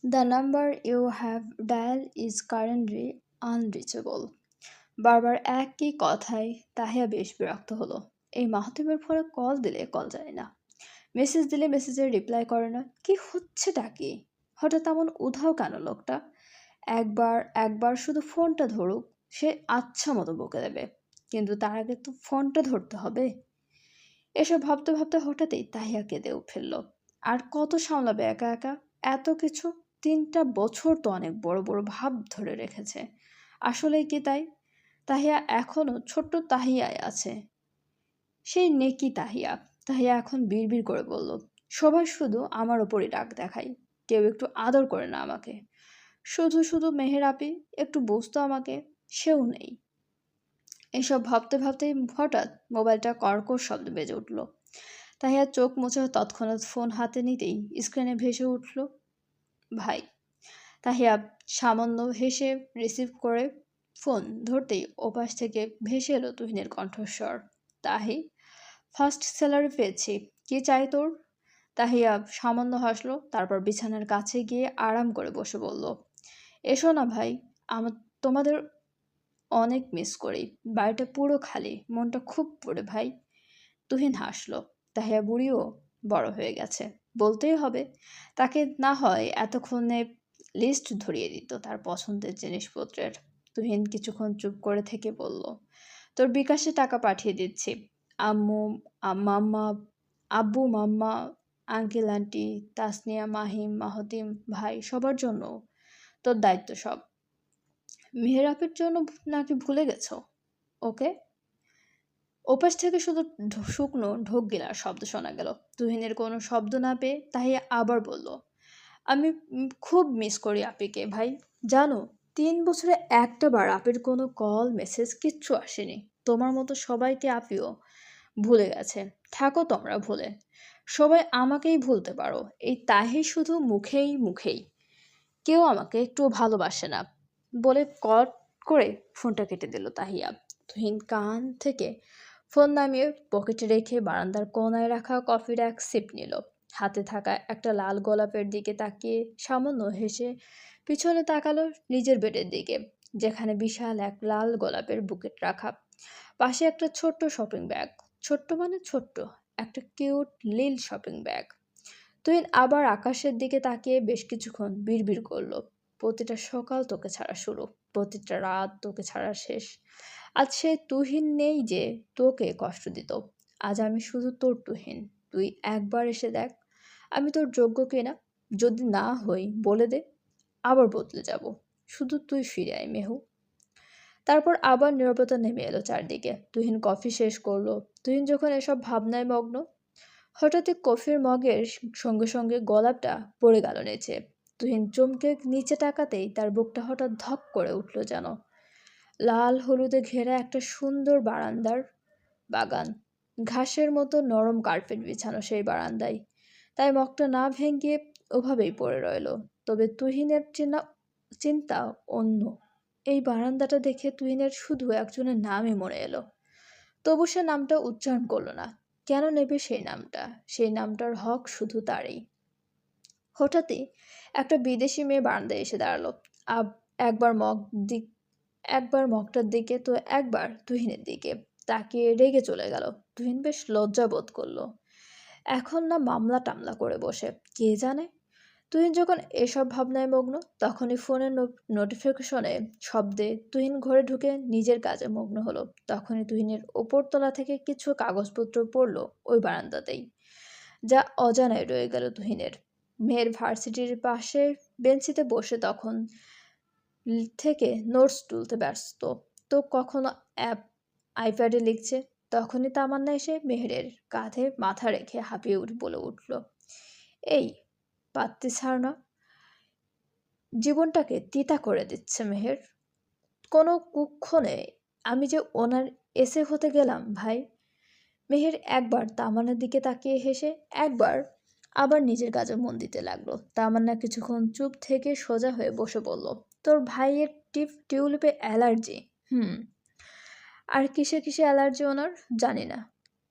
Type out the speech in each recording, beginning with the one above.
The number you have dial is currently unreachable. বারবার একই কথায় তাহিয়া বেশ বিরক্ত হলো। এই মাহতিমের ফোনে কল দিলে কল যায় না, মেসেজ দিলে মেসেজের রিপ্লাই করে না, কি হচ্ছেটা কি? হঠাৎ এমন উধাও কেন লোকটা? একবার একবার শুধু ফোনটা ধরুক, সে আচ্ছা মতো বকে দেবে, কিন্তু তার আগে তো ফোনটা ধরতে হবে। এসব ভাবতে ভাবতে হঠাৎই তাহিয়া কেঁদে ফেলল। আর কত সামলাবে একা একা এত কিছু? 3টা বছর তো অনেক বড় বড় ভাব ধরে রেখেছে। আসলেই কি তাই? তাহিয়া এখনো ছোট্ট তাহিয়ায় আছে, সেই নেকি তাহিয়া। তাহিয়া এখন বিড়বিড় করে বলল, সবাই শুধু আমার ওপরই রাগ দেখায়, কেউ একটু আদর করে না আমাকে। শুধু শুধু মেহের আপি একটু বুঝতো আমাকে, সেও নেই। এসব ভাবতে ভাবতেই হঠাৎ মোবাইলটা কর্কশ শব্দ বেজে উঠল। তাহিয়া চোখ মুছে তৎক্ষণাৎ ফোন হাতে নিতেই স্ক্রিনে ভেসে উঠল ভাই। তাহিয়া সামান্য হেসে রিসিভ করে ফোন ধরতেই ওপাশ থেকে ভেসে এলো তুহিনের কণ্ঠস্বর। তাহি, ফার্স্ট স্যালারি পেয়েছি, কি চাই তোর? তাহিয়া সামান্য হাসলো, তারপর বিছানার কাছে গিয়ে আরাম করে বসে বলল, এসো না ভাই, আমার তোমাদের অনেক মিস করি। বাড়িটা পুরো খালি, মনটা খুব পড়ে ভাই। তুহিন হাসলো। তাহিয়া বুড়িও বড় হয়ে গেছে, বলতেই হবে। তাকে না হয় এতক্ষণে লিস্ট ধরিয়ে দিত তার পছন্দের জিনিসপত্রের। তুহিন কিছুক্ষণ চুপ করে থেকে বলল, তোর বিকাশে টাকা পাঠিয়ে দিচ্ছি। আম্মু, মাম্মা, আব্বু, মাম্মা, আঙ্কেল, আন্টি, তাসনিয়া, মাহিম, মাহতিম, ভাই, সবার জন্য তোর দায়িত্ব সব। মেহেরাপের জন্য নাকি ভুলে গেছো ওকে? ওপাশ থেকে শুধু শুকনো ঢোক গিলার শব্দ শোনা গেল। তুহিনের কোনো শব্দ না পেয়ে তাহিয়া আবার বলল, আমি খুব মিস করি আপিকে ভাই। জানো, 3 বছরে একটা বার আপির কোনো কল মেসেজ কিচ্ছু আসেনি। তোমার মতো সবাইকে আপিও ভুলে গেছে। থাকো তোমরা ভুলে, সবাই আমাকেই ভুলতে পারো, এই তাহি শুধু মুখেই মুখেই। কেউ আমাকে একটুও ভালোবাসে না বলে কট করে ফোনটা কেটে দিল তাহিয়া। তুহিন কান থেকে ফোন নামিয়ে পকেটে রেখে বারান্দার কোনায় রাখা কফির এক সিপ নিল। হাতে থাকা একটা লাল গোলাপের দিকে তাকিয়ে সামান্য হেসে পিছনে তাকালো নিজের বেডের দিকে, যেখানে বিশাল এক লাল গোলাপের বুকেট রাখা, পাশে একটা ছোট্ট শপিং ব্যাগ। ছোট্ট মানে ছোট্ট, একটা কিউট লিল শপিং ব্যাগ। তুহিন আবার আকাশের দিকে তাকিয়ে বেশ কিছুক্ষণ বিড়বিড় করলো, প্রতিটা সকাল তোকে ছাড়া শুরু, প্রতিটা রাত তোকে ছাড়া শেষ। আজ সে তুহিন নেই যে তোকে কষ্ট দিত। আজ আমি শুধু তোর তুহিন। তুই একবার এসে দেখ, আমি তোর যোগ্য কিনা। যদি না হই বলে দে, আবার বদলে যাব। শুধু তুই ফিরে আয় মেহু। তারপর আবার নীরবতা নেমে এলো চারদিকে। তুহিন কফি শেষ করলো। তুহিন যখন এসব ভাবনায় মগ্ন, হঠাৎই কফির মগের সঙ্গে সঙ্গে গোলাপটা পড়ে গেল নিচে। তুহিন চমকে নিচে তাকাতেই তার বুকটা হঠাৎ ধক করে উঠল যেন। লাল হলুদে ঘেরা একটা সুন্দর বারান্দার বাগান, ঘাসের মতো নরম কার্পেট বিছানো সেই বারান্দায়। তাই মগটা না ভেঙে ওভাবেই পড়ে রইল। তবে তুহিনের চিন্তা অন্য। এই বারান্দাটা দেখে তুহিনের শুধু একজনের নামই মনে এলো। তবু সে নামটা উচ্চারণ করল না। কেন নেবে সেই নামটা? সেই নামটার হক শুধু তারই। হঠাৎই একটা বিদেশি মেয়ে বারান্দায় এসে দাঁড়ালো। আব একবার মগ দিক একবার মগটার দিকে তো একবার তুহিনের দিকে তাকিয়ে রেগে চলে গেল। তুহিন বেশ লজ্জা বোধ করলো। এখন না মামলা টামলা করে বসে, কে জানে। তুহিন যখন এসব ভাবনায় মগ্ন, তখনই ফোনের নোটিফিকেশনে শব্দে তুহিন ঘরে ঢুকে নিজের কাজে মগ্ন হলো। তখনই তুহিনের ওপরতলা থেকে কিছু কাগজপত্র পড়লো ওই বারান্দাতেই, যা অজানায় রয়ে গেল তুহিনের। মেয়ের ভার্সিটির পাশে বেঞ্চিতে বসে তখন থেকে নোটস তুলতে ব্যস্ত, তো কখনো অ্যাপ আইপ্যাডে লিখছে। তখনই তামান্না এসে মেহেরের কাঁধে মাথা রেখে হাঁপিয়ে বলে উঠল, এই পাত্তি ছাড় না, জীবনটাকে তিতা করে দিচ্ছে মেহের। কোনো কুক্ষণে আমি যে ওনার এসে হতে গেলাম ভাই। মেহের একবার তামান্নার দিকে তাকিয়ে হেসে একবার আবার নিজের কাজে মন দিতে লাগলো। তামান্না কিছুক্ষণ চুপ থেকে সোজা হয়ে বসে বলল, তোর ভাইয়ের টিউলিপে অ্যালার্জি। হুম, আর কিসে কিসে অ্যালার্জি ওনার জানি না।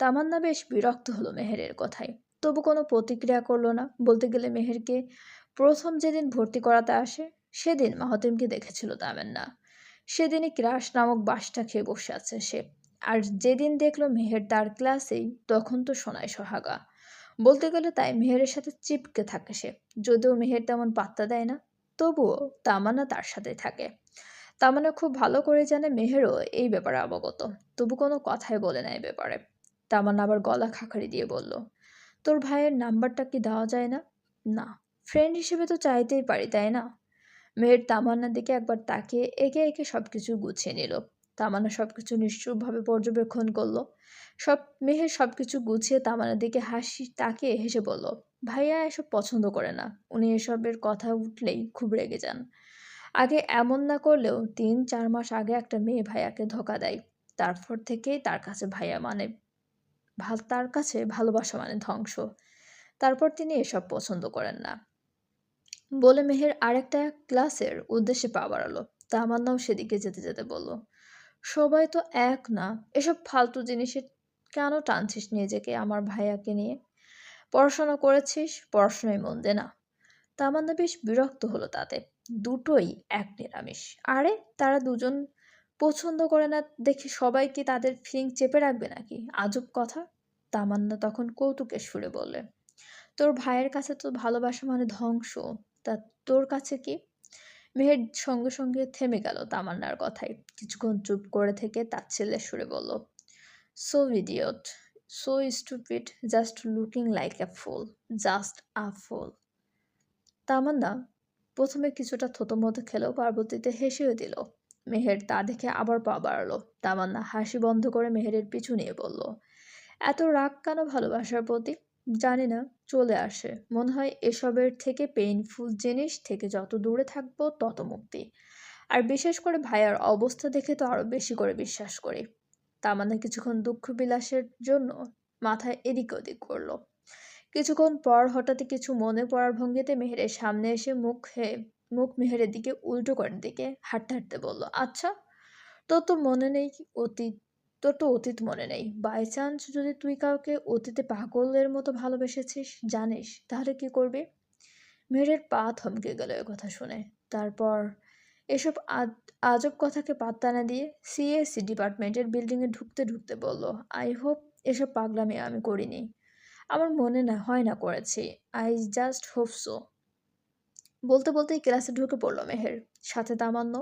তামান্না বেশ বিরক্ত হলো মেহেরের কথায়, তবু কোনো প্রতিক্রিয়া করলো না। বলতে গেলে মেহেরকে প্রথম যেদিন ভর্তি করাতে আসে সেদিন মাহতিমকে দেখেছিল তামান্না। সেদিনই ক্রাশ নামক বাসটা খেয়ে বসে আছে সে। আর যেদিন দেখলো মেহের তার ক্লাসেই, তখন তো সোনায় সোহাগা। বলতে গেলে তাই মেহেরের সাথে চিপকে থাকে সে। যদিও মেহের তেমন পাত্তা দেয় না, তবুও তামান্না তার সাথে থাকে। তামান্না খুব ভালো করে জানে মেহেরও এই ব্যাপারে অবগত, তবু কোনো কথাই বলে না এই ব্যাপারে। তামান্না আবার গলা খাকারি দিয়ে বলল, তোর ভাইয়ের নাম্বারটা কি দেওয়া যায় না? না, ফ্রেন্ড হিসেবে তো চাইতেই পারি, তাই না? মেহের তামান্নার দিকে একবার তাকিয়ে একে একে সবকিছু গুছিয়ে নিল। তামান্না সবকিছু নিশ্চুপভাবে পর্যবেক্ষণ করলো। মেহের সবকিছু গুছিয়ে তামান্নার দিকে হাসি তাকিয়ে হেসে বলল, ভাইয়া এসব পছন্দ করে না। উনি এসবের কথা উঠলেই খুব রেগে যান। আগে এমন না করলেও ৩-৪ মাস আগে একটা মেয়ে ভাইয়াকে ধোঁকা দেয়। তারপর থেকেই তার কাছে ভালোবাসা মানে ধ্বংস। তারপর তিনি এসব পছন্দ করেন না বলে মেহের আরেকটা ক্লাসের উদ্দেশ্যে পা বাড়ালো। তামান্নাও সেদিকে যেতে যেতে বলল, সবাই তো এক না, এসব ফালতু জিনিসে কেন টানছিস নিজেকে আমার ভাইয়াকে নিয়ে? পড়াশোনা করেছিস, পড়াশোনায় মন দে না। তামান্না বেশ বিরক্ত হলো তাতে। দুটোই এক নিরামিষ। আরে তারা দুজন পছন্দ করে না দেখে সবাই কি তাদের ফিলিং চেপে রাখবে নাকি? আজব কথা। তামান্না তখন কৌতুকের সুরে বললে, তোর ভাইয়ের কাছে তো ভালোবাসা মানে ধ্বংস, তা তোর কাছে কি? মেহের সঙ্গে সঙ্গে থেমে গেল তামান্নার কথায়। কিছুক্ষণ চুপ করে থেকে তাচ্ছিল্যের সুরে বলল, so idiot, so stupid, just looking like a fool, just a fool. Tamanna প্রথমে কিছুটা থতমত খেলেও পরবর্তীতে হেসেও দিল। মেহের তা দেখে আবার পা বাড়ালো। তামান্না হাসি বন্ধ করে মেহেরের পিছু নিয়ে বলল, এত রাগ কেন ভালোবাসার প্রতি? জানি না, চলে আসে। মনে হয় এসবের থেকে পেইনফুল জিনিস থেকে যত দূরে থাকবো তত মুক্তি। আর বিশেষ করে ভাইয়ার অবস্থা দেখে তো আরো বেশি করে বিশ্বাস করি। তামান্না কিছুক্ষণ দুঃখ বিলাসের জন্য মাথায় এদিক ওদিক করলো। কিছুক্ষণ পর হঠাৎই কিছু মনে পড়ার ভঙ্গিতে মেহেরের সামনে এসে মুখ মেহেরের দিকে উল্টো করে দিকে হাঁটতে হাঁটতে বলল, আচ্ছা, তোর তো মনে নেই অতীত, তোর তো অতীত মনে নেই। বাই চান্স যদি তুই কাউকে অতীতে পাগলের মতো ভালোবেসেছিস জানিস, তাহলে কি করবি? মেহেরের পা থমকে গেল এ কথা শুনে। তারপর এসব আজব কথাকে পাত্তা না দিয়ে সিএসসি ডিপার্টমেন্টের বিল্ডিংয়ে ঢুকতে ঢুকতে বলল, আই হোপ এসব পাগলামি আমি করিনি। আমার মনে না হয় না করেছি। I just hope so. বলতে বলতেই ক্লাসে ঢুকে পড়ল মেহের, সাথে তামান্না।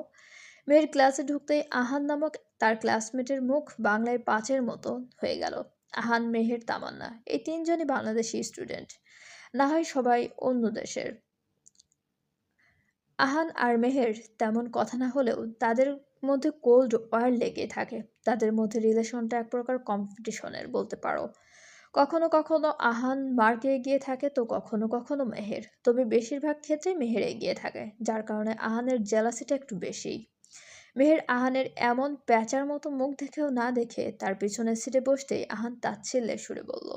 মেয়ের ক্লাসে ঢুকতেই আহান নামক তার ক্লাসমেটের মুখ বাংলায় ৫-এর মতো হয়ে গেল। আহান, মেহের, তামান্না এই তিনজনই বাংলাদেশি স্টুডেন্ট, না হয় সবাই অন্য দেশের। আহান আর মেহের তেমন কথা না হলেও তাদের মধ্যে কোল্ড ওয়ার লেগে থাকে। তাদের মধ্যে রিলেশনটা এক প্রকার কম্পিটিশনের বলতে পারো। কখনো কখনো আহান মার্কে এগিয়ে থাকে তো কখনো কখনো মেহের, তবে বেশিরভাগ ক্ষেত্রেই মেহের এগিয়ে থাকে, যার কারণে আহানের জেলাসিটা একটু বেশি। মেহের আহানের এমন প্যাঁচার মতো মুখ দেখেও না দেখে তার পিছনের সিটে বসতেই আহান তাচ্ছিল্যের সুরে বলল,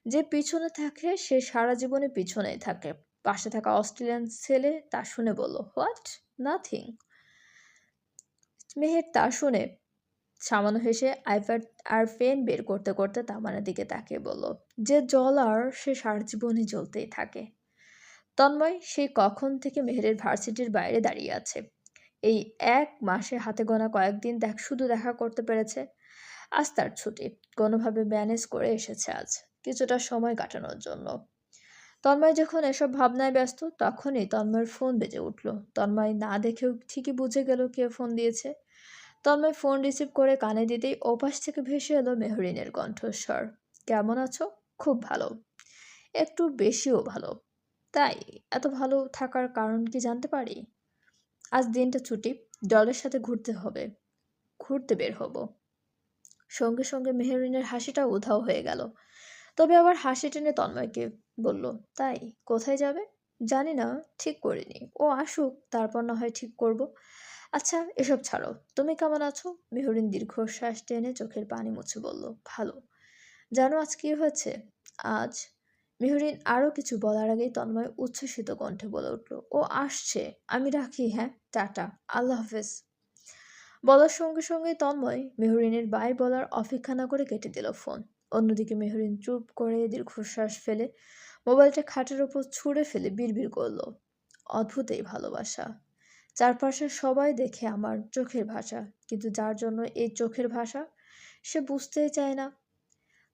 যে পিছনে থাকে সে সারা জীবনে পিছনেই থাকে। পাশে থাকা অস্ট্রেলিয়ান ছেলে তা শুনে বলল, হোয়াট? নাথিং। মেহের তা শুনে সামান্য হেসে আইপ্যাড আর পেন বের করতে করতে তামান্নার দিকে তাকিয়ে বলল, যে জ্বলার সে সারা জীবনই জ্বলতেই থাকে। তন্ময় সেই কখন থেকে মেহেরের ভার্সিটির বাইরে দাঁড়িয়ে আছে। এই ১ মাসে হাতে গোনা কয়েকদিন শুধু দেখা করতে পেরেছে। আজ তার ছুটি, কোনোভাবে ম্যানেজ করে এসেছে আজ কিছুটা সময় কাটানোর জন্য। তন্ময় যখন এসব ভাবনায় ব্যস্ত তখনই তন্ময়ের ফোন বেজে উঠল। তন্ময় না দেখেও ঠিকই বুঝে গেল কে ফোন দিয়েছে। তন্ময় ফোন রিসিভ করে কানে দিতেই ওপাশ থেকে ভেসে এলো মেহরিনের কণ্ঠস্বর, কেমন আছো? খুব ভালো, একটু বেশিও ভালো। তাই এত ভালো থাকার কারণ কি জানতে পারি? আজ দিনটা ছুটি, দলের সাথে ঘুরতে বের হব। সঙ্গে সঙ্গে মেহরিনের হাসিটা উধাও হয়ে গেল। তবে আবার হাসি টেনে তন্ময়কে বলল, তাই কোথায় যাবে? জানি না, ঠিক করিনি। ও আসুক, তারপর না হয় ঠিক করব। আচ্ছা এসব ছাড়ো, তুমি কেমন আছো? মেহরিন দীর্ঘশ্বাস টেনে চোখের পানি মুছে বলল, ভালো। জানো আজ কি হয়েছে? আজ মেহরিন আরও কিছু বলার আগেই তন্ময় উচ্ছ্বসিত কণ্ঠে বলে উঠল, ও আসছে, আমি রাখি, হ্যাঁ, টাটা, আল্লাহ হাফেজ। বলার সঙ্গে সঙ্গে তন্ময় মেহরিনের বাই বলার অপেক্ষা না করে কেটে দিল ফোন। অন্যদিকে মেহরিন চুপ করে দীর্ঘশ্বাস ফেলে মোবাইলটা খাটের ওপর ছুঁড়ে ফেলে বিড়বিড় করলো, অদ্ভুত এই ভালোবাসা। চারপাশের সবাই দেখে আমার চোখের ভাষা, কিন্তু যার জন্য এই চোখের ভাষা সে বুঝতেই চায় না।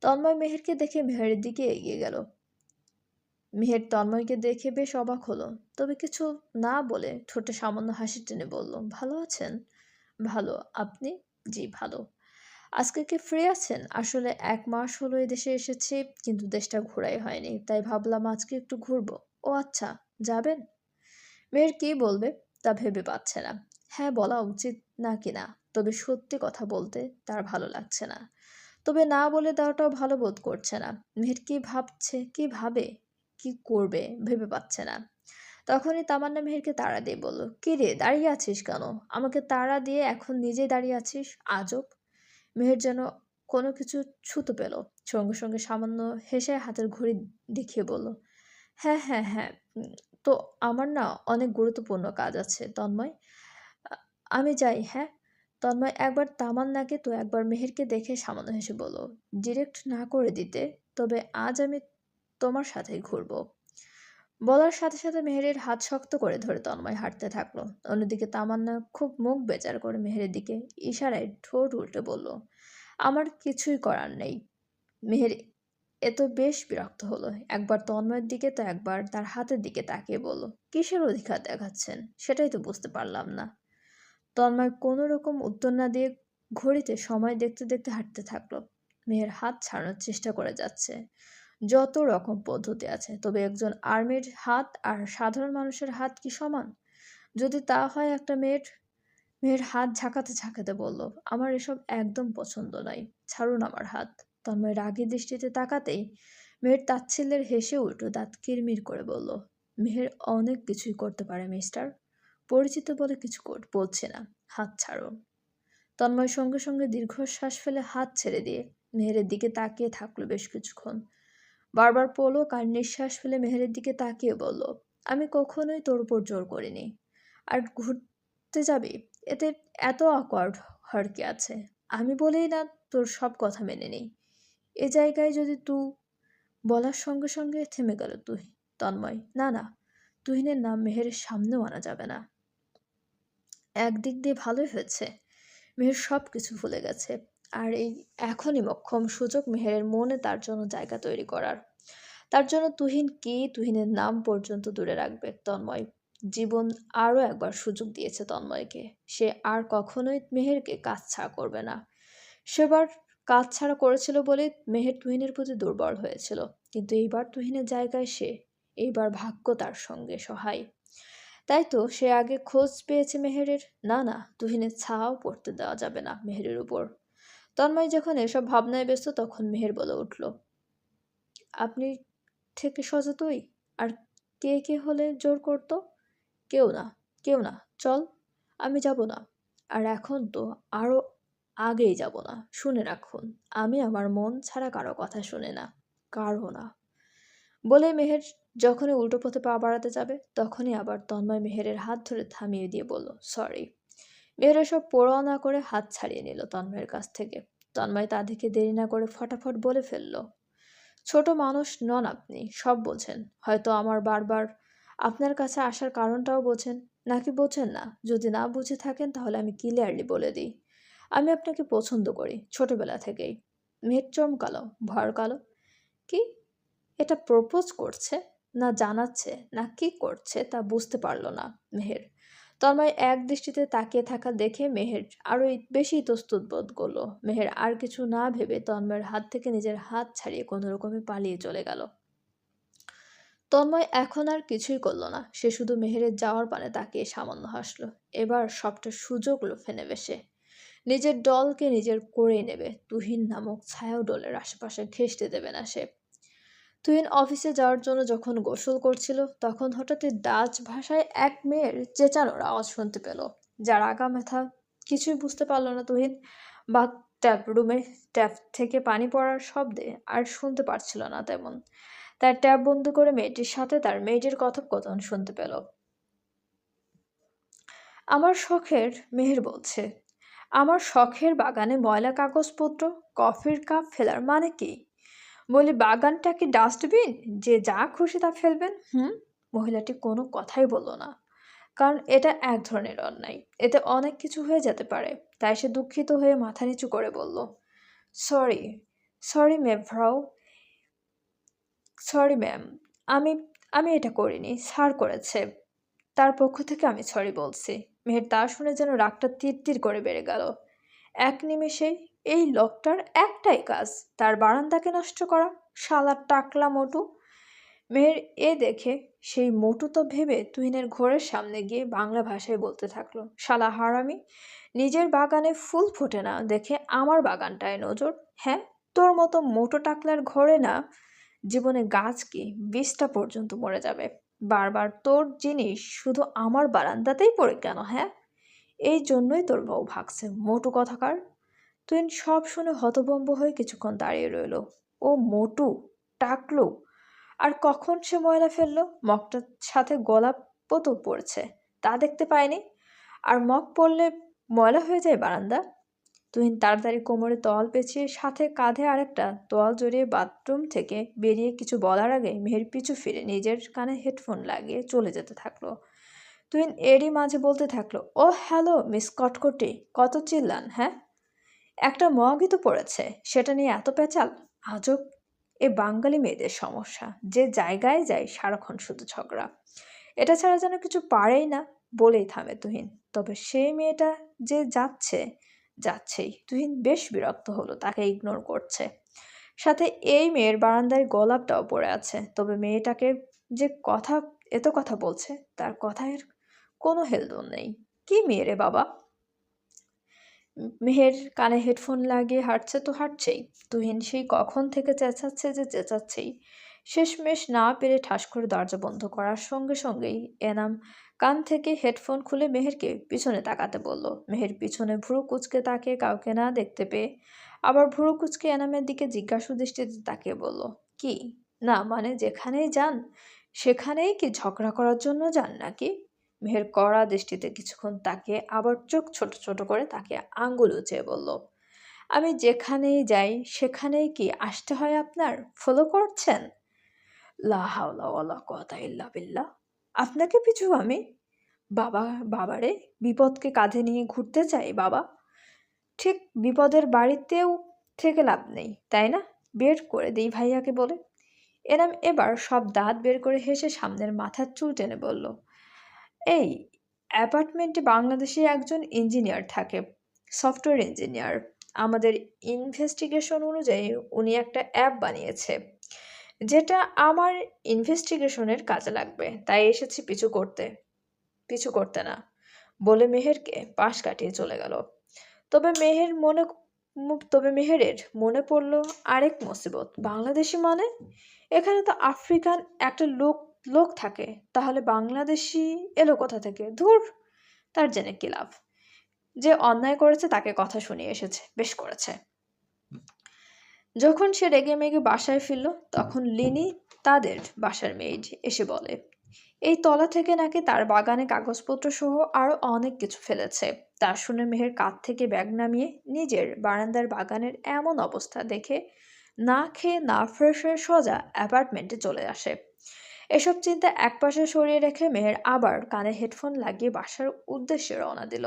তন্ময় মেহেরকে দেখে মেহেরের দিকে এগিয়ে গেল। মেহের তন্ময়কে দেখে বেশ অবাক হলো, তবে কিছু না বলে ঠোঁটে সামান্য হাসি টেনে বলল, ভালো আছেন? ভালো। আপনি? জি ভালো। আজকে কি ফ্রি আছেন? আসলে 1 মাস হলো এই দেশে এসেছি, কিন্তু দেশটা ঘোরাই হয়নি, তাই ভাবলাম আজকে একটু ঘুরবো। ও আচ্ছা, যাবেন? মেয়ের কি বলবে তা ভেবে পাচ্ছে না। হ্যাঁ বলা উচিত নাকি না, তবে সত্যি কথা বলতে তার ভালো লাগছে না। তবে না বলে দেওয়াটাও ভালো বোধ করছে না। মেহের কি ভাবছে, কি ভাবে, কি করবে ভেবে পাচ্ছে না। তখনই তামান্না মেহেরকে তাড়া দিয়ে বলল, কি রে দাঁড়িয়ে আছিস কেন? আমাকে তাড়া দিয়ে এখন নিজেই দাঁড়িয়ে আছিস, আজব। মেহের যেন কোনো কিছু ছুতো পেল, সঙ্গে সঙ্গে সামান্য হেসে হাতের ঘড়ি দেখিয়ে বলল, হ্যাঁ হ্যাঁ হ্যাঁ তো আমার না অনেক গুরুত্বপূর্ণ কাজ আছে তন্ময়। আ আমি যাই, হ্যাঁ? তন্ময় একবার তামান্নাকে তো একবার মেহেরকে দেখে সামান্য হেসে বলল, ডিরেক্ট না করে দিতে, তবে আজ আমি তোমার সাথেই ঘুরবো। বলার সাথে সাথে মেহেরের হাত শক্ত করে ধরে তন্ময় হাঁটতে থাকলো। অন্যদিকে তামান্না খুব মুখ বেজার করে মেহেরের দিকে ইশারায় ঠোঁট উল্টে বলল, আমার কিছুই করার নেই। মেহের এত বেশ বিরক্ত হলো, একবার তন্ময়ের দিকে তো একবার তার হাতের দিকে তাকিয়ে বলল, কিসের অধিকার দেখাচ্ছেন সেটাই তো বুঝতে পারলাম না। তন্ময় কোনো রকম উত্তর না দিয়ে ঘড়িতে সময় দেখতে দেখতে হাঁটতে থাকলো। মেয়ের হাত ছাড়ানোর চেষ্টা করে যাচ্ছে। যত রকম পদ্ধতি আছে, তবে একজন আর্মির হাত আর সাধারণ মানুষের হাত কি সমান? যদি তা হয় একটা মেয়ের হাত ঝাঁকাতে ঝাঁকাতে বলল, আমার এসব একদম পছন্দ নয়, ছাড়ুন আমার হাত। তন্ময় রাগী দৃষ্টিতে তাকাতেই মেয়ের তাচ্ছিল্যের হেসে উল্টো দাঁত কিরমির করে বলল, মেহের অনেক কিছুই করতে পারে মিস্টার, পরিচিত বলে কিছু বলছে না, হাত ছাড়ুন। তন্ময় সঙ্গে সঙ্গে দীর্ঘশ্বাস ফেলে হাত ছেড়ে দিয়ে মেহেরের দিকে তাকিয়ে থাকলো বেশ কিছুক্ষণ। বারবার পলক আর নিঃশ্বাস ফেলে মেহেরের দিকে তাকিয়ে বলল, আমি কখনোই তোর উপর জোর করিনি। আর ঘুরতে যাবি, এতে এত অকওয়ার্ড হওয়ার কি আছে? আমি বলেই না তোর সব কথা মেনে নেই। এ জায়গায় যদি তুই বলার সঙ্গে সঙ্গে থেমে গেল তন্ময়, না না, তুহিনের নাম মেহেরের সামনেও আনা যাবে না। একদিক দিয়ে ভালোই হয়েছে, মেহের সব কিছু ভুলে গেছে, আর এই এখনই মোক্ষম সুযোগ মেহেরের মনে তার জন্য জায়গা তৈরি করার। তার জন্য তুহিন কি, তুহিনের নাম পর্যন্ত দূরে রাখবে তন্ময়। জীবন আরও একবার সুযোগ দিয়েছে তন্ময়কে, সে আর কখনোই মেহেরকে কাছছাড়া করবে না। সেবার কাছছাড়া করেছিল বলে মেহের তুহিনের প্রতি দুর্বল হয়েছিল, কিন্তু এইবার তুহিনের জায়গায় সে, এইবার ভাগ্য তার সঙ্গে সহায়। তাই তো সে আগে খোঁজ পেয়েছে মেহেরের। না না, তুহিনের ছাও পড়তে দেওয়া যাবে না মেহেরের উপর। তন্ময় যখন এসব ভাবনায় ব্যস্ত, তখন মেহের বলে উঠল, আপনি থেকে সজাতই? আর কে কে হলে জোর করতো? কেউ না, কেউ না, চল। আমি যাব না, আর এখন তো আরো আগেই যাব না। শুনে রাখুন, আমি আমার মন ছাড়া কারো কথা শুনে না, কারো না। বলে মেহের যখনই উল্টো পথে পা বাড়াতে যাবে, তখনই আবার তন্ময় মেহেরের হাত ধরে থামিয়ে দিয়ে বলল, সরি। মেহের এসব পরোয়া না করে হাত ছাড়িয়ে নিল তন্ময়ের কাছ থেকে। তন্ময় তা দেখে দেরি না করে ফটাফট বলে ফেলল, ছোট মানুষ নন আপনি, সব বোঝেন। হয়তো আমার বারবার আপনার কাছে আসার কারণটাও বোঝেন, নাকি বোঝেন না? যদি না বুঝে থাকেন তাহলে আমি ক্লিয়ারলি বলে দিই, আমি আপনাকে পছন্দ করি ছোটবেলা থেকেই। মেহের চমকালো, ভড়কালো, কি? এটা প্রপোজ করছে, না জানাচ্ছে, না কি করছে তা বুঝতে পারল না মেহের। তন্ময় এক দৃষ্টিতে তাকিয়ে থাকা দেখে মেহের আরো বেশি ইতস্তত বোধ করলো। মেহের আর কিছু না ভেবে তন্ময়ের হাত থেকে নিজের হাত ছাড়িয়ে কোনো রকমে পালিয়ে চলে গেল। তন্ময় এখন আর কিছুই করল না, সে শুধু মেহেরের যাওয়ার পানে তাকিয়ে সামান্য হাসল। এবার সবটা সুযোগ লোভে নেবে সে, নিজের দলকে নিজের করেই নেবে। তুহিন নামক ছায়াও দলের আশেপাশে ঘেঁষতে দেবে না সে। তুহিন অফিসে যাওয়ার জন্য যখন গোসল করছিল, তখন হঠাৎই ডাচ ভাষায় এক মেয়ের চেঁচানোর আওয়াজ শুনতে পেল, যার আগা মাথা কিছুই বুঝতে পারল না তুহিন। বাথ ট্যাপ রুমে ট্যাপ থেকে পানি পড়ার শব্দে আর শুনতে পারছিল না তেমন। তার ট্যাপ বন্ধ করে মেয়েটির সাথে তার মেয়েটির কথোপকথন শুনতে পেল। আমার শখের, মেহের বলছে, আমার শখের বাগানে ময়লা কাগজপত্র, কফির কাপ ফেলার মানে কি? বলি বাগানটা কি ডাস্টবিন যে যা খুশি তা ফেলবেন? মহিলাটি কোনো কথাই বলল না, কারণ এটা এক ধরনের অন্যায়, এতে অনেক কিছু হয়ে যেতে পারে। তাই সে দুঃখিত হয়ে মাথা নিচু করে বলল, সরি, সরি মেভরাও, সরি ম্যাম, আমি আমি এটা করিনি, স্যার করেছে, তার পক্ষ থেকে আমি সরি বলছি। মেহের তা শুনে যেন রাগটা তির করে বেড়ে গেল। এক নিমেষেই এই লোকটার একটাই কাজ তার বারান্দাকে নষ্ট করা, শালার টাকলা মোটু। মেহের এ দেখে সেই মোটু তো ভেবে তুহিনের ঘোরের সামনে গিয়ে বাংলা ভাষায় বলতে থাকলো, শালা হারামি, নিজের বাগানে ফুল ফোটে না দেখে আমার বাগানটায় নজর? হ্যাঁ, তোর মতো মোটো টাকলার ঘরে না জীবনে গাছ কি 20টা পর্যন্ত মরে যাবে। বারবার তোর জিনিস শুধু আমার বারান্দাতেই পড়ে কেন? হ্যাঁ, এই জন্যই তোর বউ ভাগছে, মোটু কথাকার। তুই সব শুনে হতভম্ব হয়ে কিছুক্ষণ দাঁড়িয়ে রইল। ও মোটু, টাকলু, আর কখন সে ময়লা ফেললো? মগটার সাথে গোলাপও তো পড়ছে, তা দেখতে পায়নি? আর মগ পড়লে ময়লা হয়ে যায় বারান্দা। তুহিন তাড়াতাড়ি কোমরে তোয়াল পেঁচিয়ে সাথে কাঁধে আরেকটা তোয়াল জড়িয়ে বাথরুম থেকে বেরিয়ে কিছু বলার আগে মেহের পিছু ফিরে নিজের কানে হেডফোন লাগিয়ে চলে যেতে থাকলো। তুহিন এরই মাঝে বলতে থাকলো, ও হ্যালো মিস কটকটি, কত চিল্লান? হ্যাঁ, একটা মগই তো পড়েছে, সেটা নিয়ে এত পেঁচাল? আজব এ বাঙালি মেয়েদের সমস্যা, যে জায়গায় যায় সারাক্ষণ শুধু ঝগড়া, এটা ছাড়া যেন কিছু পারেই না। বলেই থামে তুহিন। তবে সেই মেয়েটা যে যাচ্ছেই। তুহিন বেশ বিরক্ত হলো তাকে ইগনোর করছে। সাথে এই মেয়ের বারান্দায় গোলাপটাও পড়ে আছে, তবে মেয়েটাকে যে এত কথা বলছে তার কথার কোনো হেলদোল নেই। কি মেয়ে রে বাবা! মেহের কানে হেডফোন লাগিয়ে হাঁটছে তো হাঁটছেই। তুহিন সেই কখন থেকে চেঁচাচ্ছে যে চেঁচাচ্ছেই। শেষমেশ না পেরে ঠাস করে দরজা বন্ধ করার সঙ্গে সঙ্গেই এনাম কান থেকে হেডফোন খুলে মেহেরকে পিছনে তাকাতে বলল। মেহের পিছনে ভুরু কুচকে তাকিয়ে কাউকে না দেখতে পেয়ে আবার ভুরু কুচকে এনামের দিকে জিজ্ঞাসু দৃষ্টিতে তাকিয়ে বলল, কি? না মানে যেখানেই যান সেখানেই কি ঝগড়া করার জন্য যান নাকি? মেহের কড়া দৃষ্টিতে কিছুক্ষণ তাকিয়ে আবার চোখ ছোট ছোট করে তাকিয়ে আঙ্গুল উঁচিয়ে বলল, আমি যেখানেই যাই সেখানেই কি আসতে হয় আপনার? ফলো করছেন? লা হাওলা ওয়ালা কুওয়াতা ইল্লা বিল্লাহ। আপনাকে পিছু আমি? বাবা, বাবারে, বিপদকে কাঁধে নিয়ে ঘুরতে চাই বাবা। ঠিক বিপদের বাড়িতেও থেকে লাভ নেই, তাই না? বের করে দেই ভাইয়াকে বলে। এনাম এবার সব দাঁত বের করে হেসে সামনের মাথার চুল টেনে বলল, এই অ্যাপার্টমেন্টে বাংলাদেশি একজন ইঞ্জিনিয়ার থাকে, সফটওয়্যার ইঞ্জিনিয়ার। আমাদের ইনভেস্টিগেশন অনুযায়ী উনি একটা অ্যাপ বানিয়েছে যেটা আমার ইনভেস্টিগেশনের কাজে লাগবে, তাই এসেছি পিছু করতে না, বলে মেহেরকে পাশ কাটিয়ে চলে গেল। তবে মেহেরের মনে পড়ল আরেক মুসিবত। বাংলাদেশি মানে? এখানে তো আফ্রিকান একটা লোক থাকে, তাহলে বাংলাদেশি এলো কোথা থেকে? ধুর, তার জেনে কি লাভ? যে অন্যায় করেছে তাকে কথা শুনিয়ে এসেছে, বেশ করেছে। যখন সে রেগে মেগে বাসায় ফিরল তখন লিনি, তাদের বাসার মেইড, এসে বলে এই তলা থেকে নাকি তার বাগানে কাগজপত্র সহ আরো অনেক কিছু ফেলেছে। তা শুনে মেহের কাঁধ থেকে ব্যাগ নামিয়ে নিজের বারান্দার বাগানের এমন অবস্থা দেখে না খেয়ে না ফ্রেশ হয়ে সোজা অ্যাপার্টমেন্টে চলে আসে। এসব চিন্তা একপাশে সরিয়ে রেখে মেহের আবার কানে হেডফোন লাগিয়ে বাসার উদ্দেশ্যে রওনা দিল।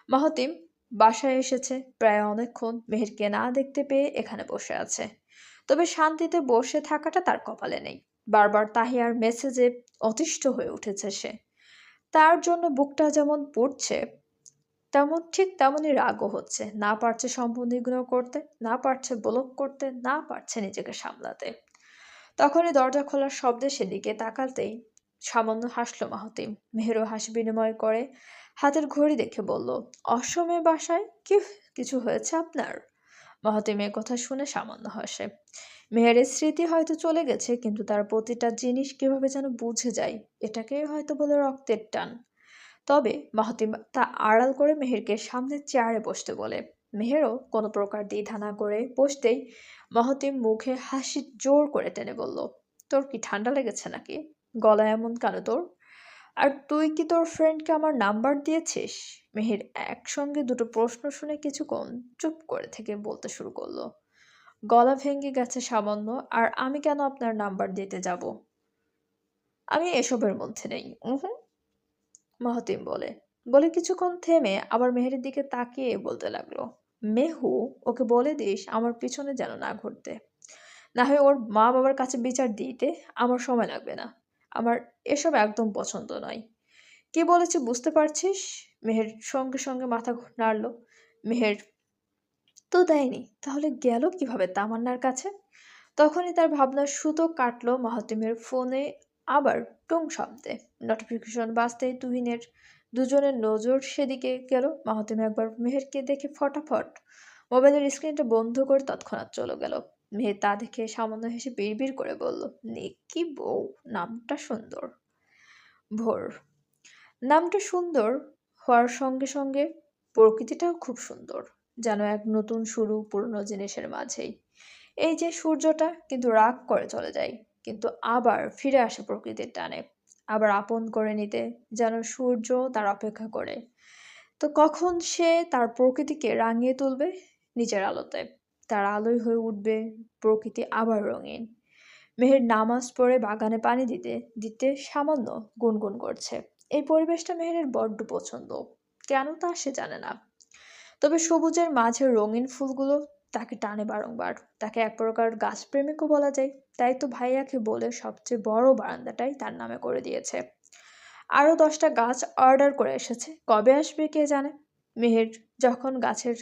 মাহতিম বাসায় এসেছে প্রায় অনেকক্ষণ, মেহেরকে না দেখতে পেয়ে এখানে বসে আছে। তবে শান্তিতে বসে থাকাটা তার কপালে নেই। বারবার তাহিয়ার মেসেজে অতিষ্ঠ হয়ে উঠেছে সে। তার জন্য বুকটা যেমন পড়ছে ঠিক তেমনই রাগও হচ্ছে। না পারছে সম্পূর্ণ ইগনোর করতে, না পারছে ব্লক করতে, না পারছে নিজেকে সামলাতে। তখনই দরজা খোলার শব্দে সেদিকে তাকাতেই সামান্য হাসলো মাহতিম। মেহেরও হাসি বিনিময় করে হাতের ঘড়ি দেখে বলল, অসময়ে বাসায় কি কিছু হয়েছে আপনার? মাহতিমের কথা শুনে সামান্য হাসে। মেহেরের স্মৃতি হয়তো চলে গেছে, কিন্তু তার প্রতিটা জিনিস কিভাবে যেন বুঝে যায়, এটাকেই হয়তো বলে রক্তের টান। তবে মাহতিম তা আড়াল করে মেহেরকে সামনের চেয়ারে বসতে বলে। মেহেরও কোনো প্রকার দ্বিধা না করে বসতেই মাহতিম মুখে হাসি জোর করে টেনে বলল, তোর কি ঠান্ডা লেগেছে নাকি? গলা এমন কেন তোর? আর তুই কি তোর ফ্রেন্ডকে আমার নাম্বার দিয়েছিস? মেহের একসঙ্গে দুটো প্রশ্ন শুনে কিছুক্ষণ চুপ করে থেকে বলতে শুরু করলো, গলা ভেঙে গেছে সামান্য, আর আমি কেন আপনার নাম্বার দিতে যাব? আমি এসবের মধ্যে নেই। উহুম। মাহাতিম বলে বলে কিছুক্ষণ থেমে আবার মেহেরের দিকে তাকিয়ে বলতে লাগলো, মেহু, ওকে বলে দিস আমার পিছনে যেন না ঘুরতে। না হয় ওর মা বাবার কাছে বিচার দিতে আমার সময় লাগবে না। আমার এসব একদম পছন্দ নয়। কি বলেছে বুঝতে পারছিস? মেহের সঙ্গে সঙ্গে মাথা নাড়ল। মেহের তো দেয়নি, তাহলে গেল কিভাবে তামান্নার কাছে? তখনই তার ভাবনার সুতো কাটলো মাহাতিমের ফোনে আবার টুং শব্দে। নোটিফিকেশন বাজতেই তুহিনের দুজনের নজর সেদিকে গেল। মাহাতিম একবার মেহেরকে দেখে ফটাফট মোবাইলের স্ক্রিনটা বন্ধ করে তৎক্ষণাৎ চলে গেল। মেহের তা দেখে সামান্য হেসে বিড়বিড় করে বলল, নেকি বউ, নামটা সুন্দর। ভোর। নামটা সুন্দর হওয়ার সঙ্গে সঙ্গে প্রকৃতিটাও খুব সুন্দর, যেন এক নতুন শুরু পুরনো জিনিসের মাঝেই। এই যে সূর্যটা কিন্তু রাগ করে চলে যায়, কিন্তু আবার ফিরে আসে প্রকৃতির টানে, আবার আপন করে নিতে, যেন সূর্য তার অপেক্ষা করে। তো কখন সে তার প্রকৃতিকে রাঙিয়ে তুলবে নিজের আলোতে, তার আলোয় হয়ে উঠবে প্রকৃতি আবার রঙিন। মেহের নামাজ পড়ে বাগানে পানি দিতে দিতে সামান্য গুনগুন করছে। এই পরিবেশটা মেহেরের বড্ড পছন্দ, কেন তা সে জানে না। তবে সবুজের মাঝে রঙিন ফুলগুলো তাকে টানে বারংবার। তাকে এক প্রকার গাছপ্রেমিকও বলা যায়। তাই তো ভাইয়াকে বলে সবচেয়ে বড় বারান্দাটাই তার নামে করে দিয়েছে। আরো 10টা গাছ অর্ডার করে এসেছে, কবে আসবে কে জানে। মেহের যখন গাছের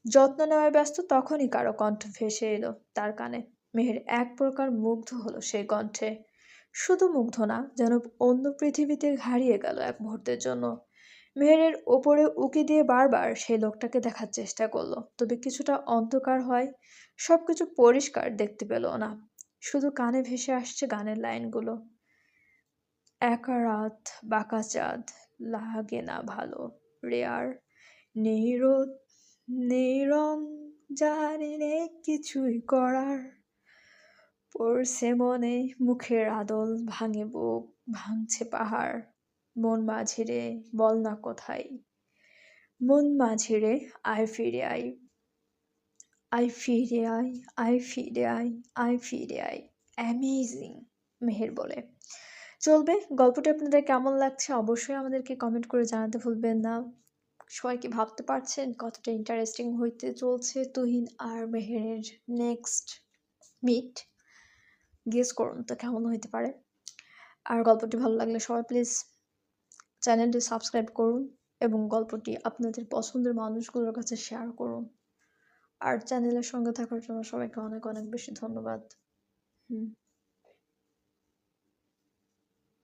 যত্ন নেওয়ায় ব্যস্ত, তখনই কারো কণ্ঠ ভেসে এলো তার কানে। মেহের এক প্রকার মুগ্ধ হলো সেই কণ্ঠে। শুধু মুগ্ধ না, যেন অন্য পৃথিবীতে হারিয়ে গেল এক মুহূর্তের জন্য। মেহেরের ওপরে উকি দিয়ে বারবার সেই লোকটাকে দেখার চেষ্টা করলো, তবে কিছুটা অন্ধকার হয়, সবকিছু পরিষ্কার দেখতে পেল না। শুধু কানে ভেসে আসছে গানের লাইনগুলো। একা রাত, বাঁকা চাঁদ, লাগে না ভালো, রেয়ার, নেই রোদ, নেই রং, জানি নেই কিছুই করার, পড়ছে মনে মুখের আদল, ভাঙে বুক, ভাঙছে পাহাড়, মন মাঝিরে বল না কোথায়, মন মাঝিরে আয় ফিরে আয়, আয় ফিরে আয়, আয় ফিরে আয়, আয় ফিরে আয়। অ্যামেজিং, মেহের বলে। চলবে, গল্পটা আপনাদের কেমন লাগছে অবশ্যই আমাদেরকে কমেন্ট করে জানাতে ভুলবেন না। সবাই কি ভাবতে পারছেন কতটা ইন্টারেস্টিং হইতে চলছে তুহিন আর মেহেরের নেক্সট মিট? গেস করুন তো কেমন হইতে পারে। আর গল্পটি ভালো লাগলে সবাই প্লিজ চ্যানেলটি সাবস্ক্রাইব করুন এবং গল্পটি আপনাদের পছন্দের মানুষগুলোর কাছে শেয়ার করুন। আর চ্যানেলের সঙ্গে থাকার জন্য সবাইকে অনেক অনেক বেশি ধন্যবাদ।